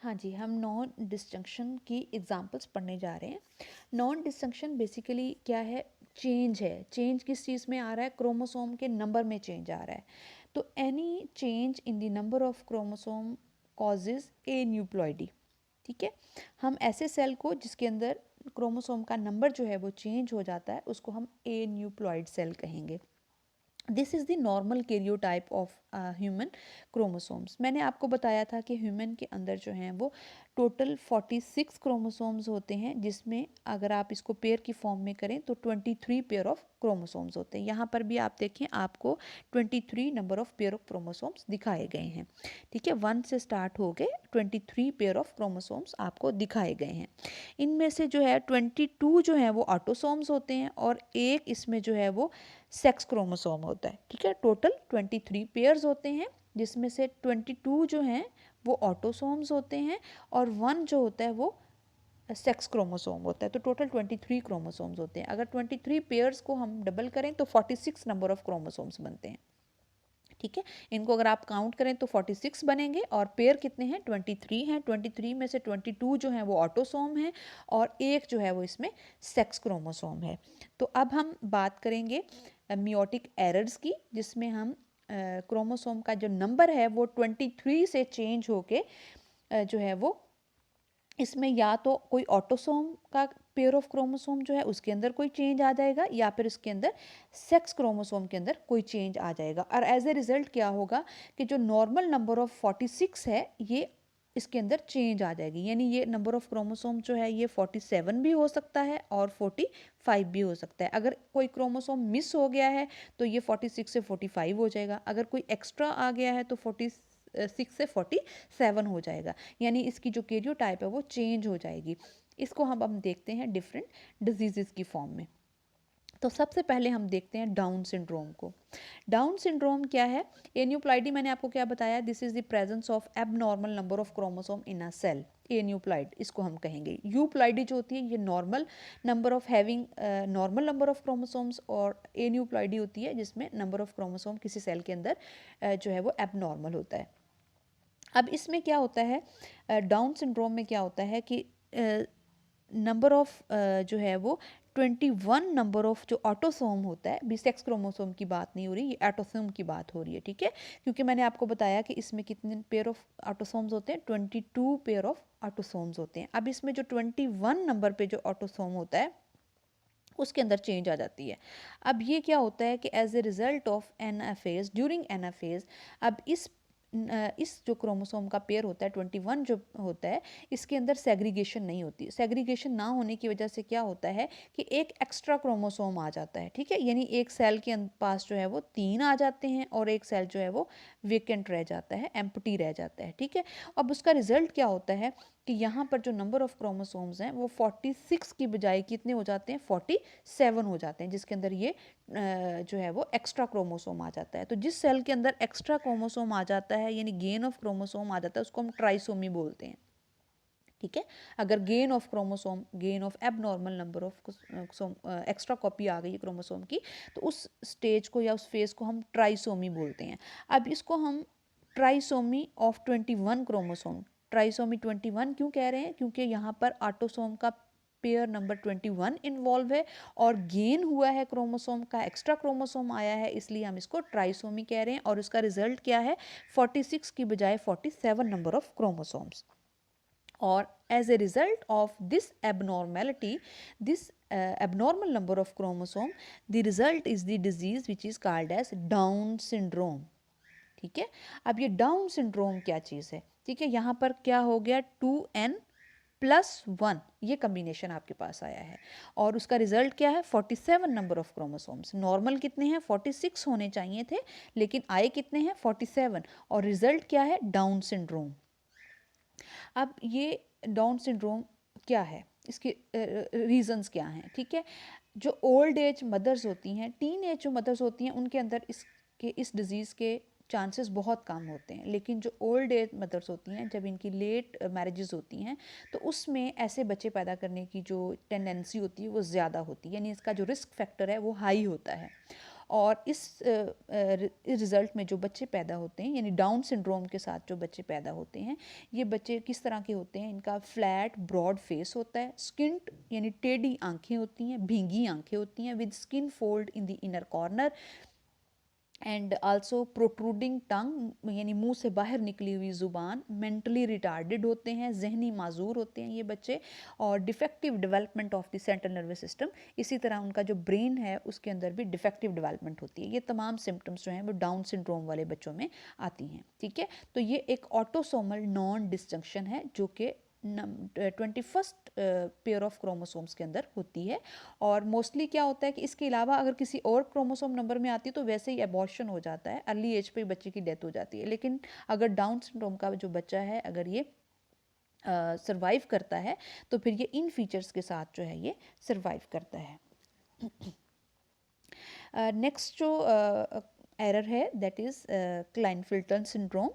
हाँ जी, हम non disjunction की एग्जांपल्स पढ़ने जा रहे हैं। नॉन डिस्जंक्शन बेसिकली क्या है? चेंज है। चेंज किस चीज़ में आ रहा है? क्रोमोसोम के नंबर में चेंज आ रहा है। तो any change in the number of chromosome causes aneuploidy. ठीक है, हम ऐसे सेल को जिसके अंदर क्रोमोसोम का नंबर जो है वो चेंज हो जाता है उसको हम ए न्यूप्लॉइड सेल कहेंगे। This is the normal karyotype of human chromosomes. मैंने आपको बताया था कि ह्यूमन के अंदर जो हैं वो टोटल 46 क्रोमोसोम्स होते हैं, जिसमें अगर आप इसको पेयर की फॉर्म में करें तो 23 पेयर ऑफ क्रोमोसोम्स होते हैं। यहाँ पर भी आप देखें, आपको 23 number of pair of chromosomes दिखाए गए हैं। ठीक है, 1 से स्टार्ट हो गए 23 पेयर ऑफ क्रोमोसोम्स आपको दिखाए गए हैं। इनमें से जो है 22 जो है वो ऑटोसोम्स होते हैं और एक इसमें जो है वो सेक्स क्रोमोसोम होता है। ठीक है, टोटल 23 पेयर्स होते हैं, जिसमें से 22 जो हैं वो ऑटोसोम्स होते हैं और 1 जो होता है वो सेक्स क्रोमोसोम होता है। तो टोटल 23 क्रोमोसोम्स होते हैं। अगर 23 पेयर्स को हम डबल करें तो 46 नंबर ऑफ क्रोमोसोम्स बनते हैं। ठीक है, इनको अगर आप काउंट करें तो 46 बनेंगे और पेयर कितने हैं? 23 हैं। 23 में से 22 जो हैं वो ऑटोसोम हैं और एक जो है वो इसमें सेक्स क्रोमोसोम है। तो अब हम बात करेंगे मियोटिक एरर्स की, जिसमें हम क्रोमोसोम का जो नंबर है वो 23 से चेंज होके जो है वो इसमें या तो कोई ऑटोसोम का पेयर ऑफ क्रोमोसोम जो है उसके अंदर कोई चेंज आ जाएगा या फिर उसके अंदर सेक्स क्रोमोसोम के अंदर कोई चेंज आ जाएगा। और एज ए रिजल्ट क्या होगा कि जो नॉर्मल नंबर ऑफ 46 है ये इसके अंदर चेंज आ जाएगी। यानी ये नंबर ऑफ क्रोमोसोम जो है ये 47 भी हो सकता है और 45 भी हो सकता है। अगर कोई क्रोमोसोम मिस हो गया है तो ये 46 से 45 हो जाएगा। अगर कोई एक्स्ट्रा आ गया है तो 46 से 47 हो जाएगा। यानी इसकी जो कैरियोटाइप है वो चेंज हो जाएगी। इसको हम देखते हैं डिफरेंट डिजीज़ की फॉर्म में। तो सबसे पहले हम देखते हैं डाउन सिंड्रोम को। डाउन सिंड्रोम क्या है? एन्यूप्लाइडी मैंने आपको क्या बताया? This is the presence of abnormal number of chromosome in a cell. Aneuploid इसको हम कहेंगे। यूप्लाइडी जो होती है ये normal number of having normal number of chromosomes, और एन्यूप्लाइडी होती है जिसमें नंबर ऑफ क्रोमोसोम किसी सेल के अंदर जो है वो एबनॉर्मल होता है। अब इसमें क्या होता है, डाउन सिंड्रोम में क्या होता है कि नंबर ऑफ जो है वो 21 नंबर ऑफ जो ऑटोसोम होता है, भी सेक्स क्रोमोसोम की बात नहीं हो रही, ये ऑटोसोम की बात हो रही है। ठीक है, क्योंकि मैंने आपको बताया कि इसमें कितने पेयर ऑफ ऑटोसोम्स होते हैं? 22 पेयर ऑफ ऑटोसोम्स होते हैं। अब इसमें जो 21 नंबर पे जो ऑटोसोम होता है उसके अंदर चेंज आ जाती है। अब ये क्या होता है कि as a result of anaphase, during anaphase, अब इस जो क्रोमोसोम का पेयर होता है 21 जो होता है, इसके अंदर सेग्रीगेशन नहीं होती। सेग्रीगेशन ना होने की वजह से क्या होता है कि एक एक्स्ट्रा क्रोमोसोम आ जाता है। ठीक है, यानी एक सेल के पास जो है वो 3 आ जाते हैं और एक सेल जो है वो वेकेंट रह जाता है, एम्प्टी रह जाता है। ठीक है, अब उसका रिजल्ट क्या होता है कि यहाँ पर जो नंबर ऑफ क्रोमोसोम्स हैं वो 46 की बजाय कितने हो जाते हैं? 47 हो जाते हैं, जिसके अंदर ये जो है वो एक्स्ट्रा क्रोमोसोम आ जाता है। तो जिस सेल के अंदर एक्स्ट्रा क्रोमोसोम आ जाता है यानी गेन ऑफ क्रोमोसोम आ जाता है उसको हम ट्राइसोमी बोलते हैं। ठीक है, अगर gain of chromosome, gain of abnormal number of extra copy आ गई है क्रोमोसोम की, तो उस स्टेज को या उस फेज को हम ट्राइसोमी बोलते हैं। अब इसको हम ट्राइसोमी ऑफ 21 क्रोमोसोम, ट्राइसोमी 21 क्यों कह रहे हैं? क्योंकि यहाँ पर ऑटोसोम का पेयर नंबर 21 इन्वॉल्व है और गेन हुआ है क्रोमोसोम का, एक्स्ट्रा क्रोमोसोम आया है, इसलिए हम इसको ट्राइसोमी कह रहे हैं। और उसका रिजल्ट क्या है? 46 की बजाय 47 number of chromosomes. or as a result of this abnormality, this abnormal number of chromosome, the result is the disease which is called as Down syndrome. ठीक है, अब ये डाउन सिंड्रोम क्या चीज़ है? ठीक है, यहाँ पर क्या हो गया? 2n+1 ये कम्बिनेशन आपके पास आया है और उसका रिजल्ट क्या है? 47 नंबर ऑफ क्रोमोसोम्स। नॉर्मल कितने हैं? 46 होने चाहिए थे, लेकिन आए कितने हैं? 47। और रिजल्ट क्या है? Down syndrome. अब ये डाउन सिंड्रोम क्या है? इसके रीजंस क्या हैं? ठीक है, जो ओल्ड एज मदर्स होती हैं, टीन एज जो मदर्स होती हैं, उनके अंदर इस डिज़ीज़ के चांसेस बहुत कम होते हैं। लेकिन जो ओल्ड एज मदर्स होती हैं, जब इनकी लेट मैरिजेस होती हैं, तो उसमें ऐसे बच्चे पैदा करने की जो टेंडेंसी होती है वो ज़्यादा होती है, यानी इसका जो रिस्क फैक्टर है वो हाई होता है। और इस रिज़ल्ट में जो बच्चे पैदा होते हैं, यानी डाउन सिंड्रोम के साथ जो बच्चे पैदा होते हैं, ये बच्चे किस तरह के होते हैं? इनका फ्लैट ब्रॉड फेस होता है, स्किन्ड यानी टेढ़ी आंखें होती हैं, भींगी आंखें होती हैं, with skin fold in the inner corner and also protruding tongue यानी मुंह से बाहर निकली हुई ज़ुबान, मेंटली रिटार्डेड होते हैं, जहनी माजूर होते हैं ये बच्चे, और defective development of the central nervous system, इसी तरह उनका जो ब्रेन है उसके अंदर भी डिफेक्टिव डेवलपमेंट होती है। ये तमाम सिम्टम्स जो हैं वो डाउन सिंड्रोम वाले बच्चों में आती हैं। ठीक है, तो ये एक ऑटोसोमल नॉन डिस्जंक्शन है जो कि 21st पेयर ऑफ क्रोमोसोम्स के अंदर होती है। और मोस्टली क्या होता है कि इसके अलावा अगर किसी और क्रोमोसोम नंबर में आती है तो वैसे ही एबॉर्शन हो जाता है, अर्ली एज पे बच्चे की डेथ हो जाती है। लेकिन अगर डाउन सिंड्रोम का जो बच्चा है अगर ये सरवाइव करता है तो फिर ये इन फीचर्स के साथ जो है ये सरवाइव करता है। नेक्स्ट जो एरर है दैट इज़ क्लाइनफिल्टर सिंड्रोम।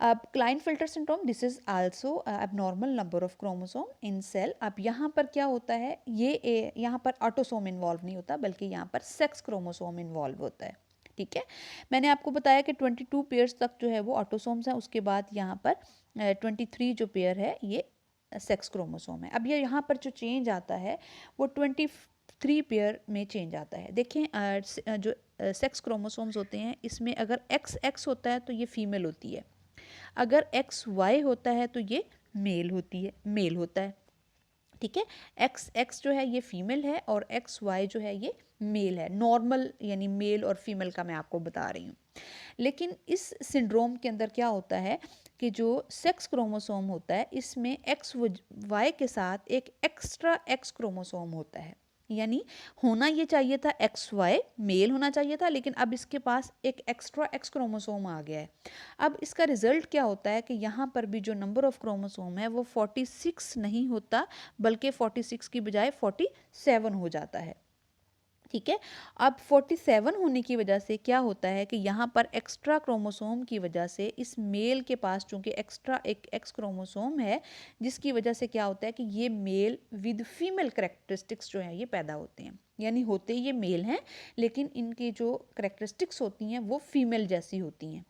अब Klinefelter syndrome this is also abnormal number of chromosome in cell. अब यहाँ पर क्या होता है, ये यहाँ पर ऑटोसोम इन्वॉल्व नहीं होता बल्कि यहाँ पर सेक्स क्रोमोसोम इन्वॉल्व होता है। ठीक है, मैंने आपको बताया कि 22 पेयर्स तक जो है वो ऑटोसोम्स हैं, उसके बाद यहाँ पर 23 जो पेयर है ये सेक्स क्रोमोसोम है। अब ये यहाँ पर जो चेंज आता है वो 23 पेयर में चेंज आता है। देखें जो सेक्स क्रोमोसोम्स होते हैं इसमें अगर XX होता है तो ये फीमेल होती है, अगर XY होता है तो ये मेल होता है। ठीक है, XX जो है ये फीमेल है और XY जो है ये मेल है। नॉर्मल यानी मेल और फीमेल का मैं आपको बता रही हूँ। लेकिन इस सिंड्रोम के अंदर क्या होता है कि जो सेक्स क्रोमोसोम होता है इसमें XY के साथ एक एक्स्ट्रा X क्रोमोसोम होता है, यानी होना ये चाहिए था XY मेल होना चाहिए था, लेकिन अब इसके पास एक एक्स्ट्रा X क्रोमोसोम आ गया है। अब इसका रिजल्ट क्या होता है कि यहाँ पर भी जो नंबर ऑफ क्रोमोसोम है वो 46 नहीं होता बल्कि 46 की बजाय 47 हो जाता है। ठीक है, अब 47 होने की वजह से क्या होता है कि यहाँ पर एक्स्ट्रा क्रोमोसोम की वजह से इस मेल के पास चूंकि एक्स्ट्रा एक X क्रोमोसोम है, जिसकी वजह से क्या होता है कि ये मेल विद फीमेल करेक्टरिस्टिक्स जो है ये पैदा होते हैं, यानी होते ये मेल हैं लेकिन इनकी जो करेक्टरिस्टिक्स होती हैं वो फीमेल जैसी होती हैं।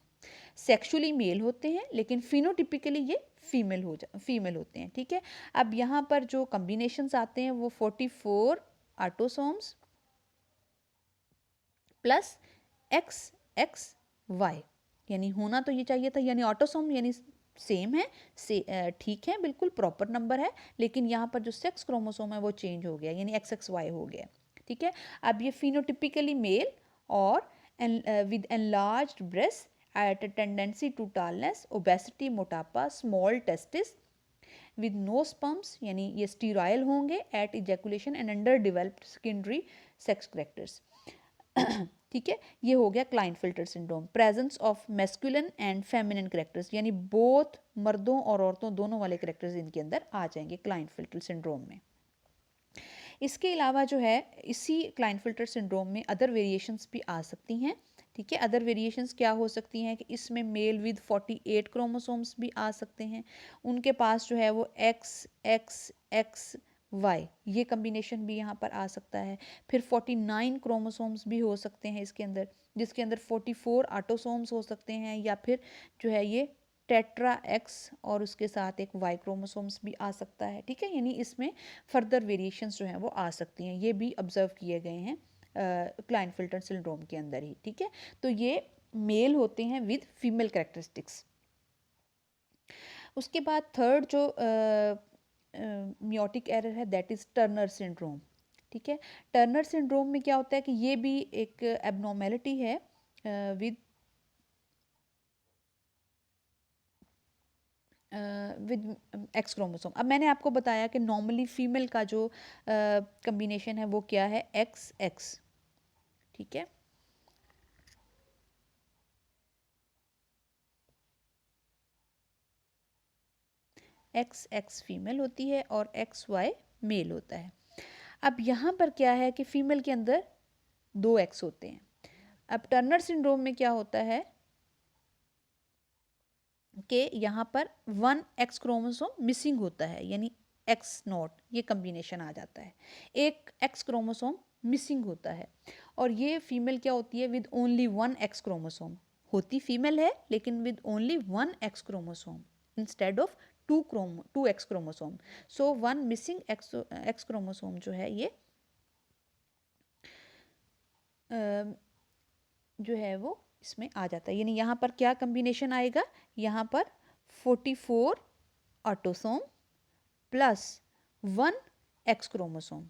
सेक्सुअली मेल होते हैं लेकिन फिनोटिपिकली ये फीमेल होते हैं। ठीक है, अब यहाँ पर जो कम्बिनेशंस आते हैं वो 44 ऑटोसोम्स प्लस XXY, यानी होना तो ये चाहिए था, यानी ऑटोसोम यानी सेम है, ठीक है, बिल्कुल प्रॉपर नंबर है, लेकिन यहाँ पर जो सेक्स क्रोमोसोम है वो चेंज हो गया यानी XXY हो गया। ठीक है, अब ये फिनोटिपिकली मेल और with enlarged breast at tendency to tallness, obesity मोटापा, small testis with no sperms यानी ये स्टीराइल होंगे at ejaculation and under developed secondary sex characters. ठीक है, ये हो गया Klinefelter syndrome. Presence of masculine and feminine characters यानी बोथ मर्दों और औरतों दोनों वाले करेक्टर्स इनके अंदर आ जाएंगे क्लाइनफिल्टर सिंड्रोम में। इसके अलावा जो है इसी क्लाइनफिल्टर सिंड्रोम में अदर वेरिएशंस भी आ सकती हैं। ठीक है, अदर वेरिएशंस क्या हो सकती हैं कि इसमें मेल विद 48 क्रोमोसोम्स भी आ सकते हैं, उनके पास जो है वो XXXY ये कम्बिनेशन भी यहाँ पर आ सकता है। फिर 49 क्रोमोसोम्स भी हो सकते हैं इसके अंदर, जिसके अंदर 44 ऑटोसोम्स हो सकते हैं, या फिर जो है ये टेट्रा X और उसके साथ एक Y क्रोमोसोम्स भी आ सकता है। ठीक है, यानी इसमें फर्दर वेरिएशंस जो हैं वो आ सकती हैं, ये भी ऑब्जर्व किए गए हैं क्लाइनफिल्टर सिंड्रोम के अंदर ही। ठीक है, तो ये मेल होते हैं विद फीमेल कैरेक्टरिस्टिक्स। उसके बाद थर्ड जो मियोटिक एरर है दैट इज़ टर्नर सिंड्रोम। ठीक है, टर्नर सिंड्रोम में क्या होता है कि ये भी एक एबनॉर्मेलिटी है विद एक्स क्रोमोसोम। अब मैंने आपको बताया कि नॉर्मली फीमेल का जो कम्बिनेशन है वो क्या है, XX। ठीक है, XX फीमेल होती है और XY मेल होता है। अब यहाँ पर क्या है कि फीमेल के अंदर 2 X होते हैं। अब टर्नर सिंड्रोम में क्या होता है कि यहाँ पर 1 X क्रोमोसोम मिसिंग होता है, यानी X नॉट ये कम्बिनेशन आ जाता है, एक X क्रोमोसोम मिसिंग होता है। और ये फीमेल क्या होती है विद ओनली 1 एक्स क्रोमोसोम, होती फीमेल है लेकिन with only 1 x chromosome instead of 2 x chromosome. So 1 missing x chromosome जो है ये जो है वो इसमें आ जाता है, यानी यहाँ पर क्या कम्बिनेशन आएगा, यहाँ पर 44 ऑटोसोम प्लस 1 एक्स क्रोमोसोम।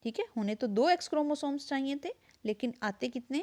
ठीक है, होने तो 2 एक्स क्रोमोसोम्स चाहिए थे लेकिन आते कितने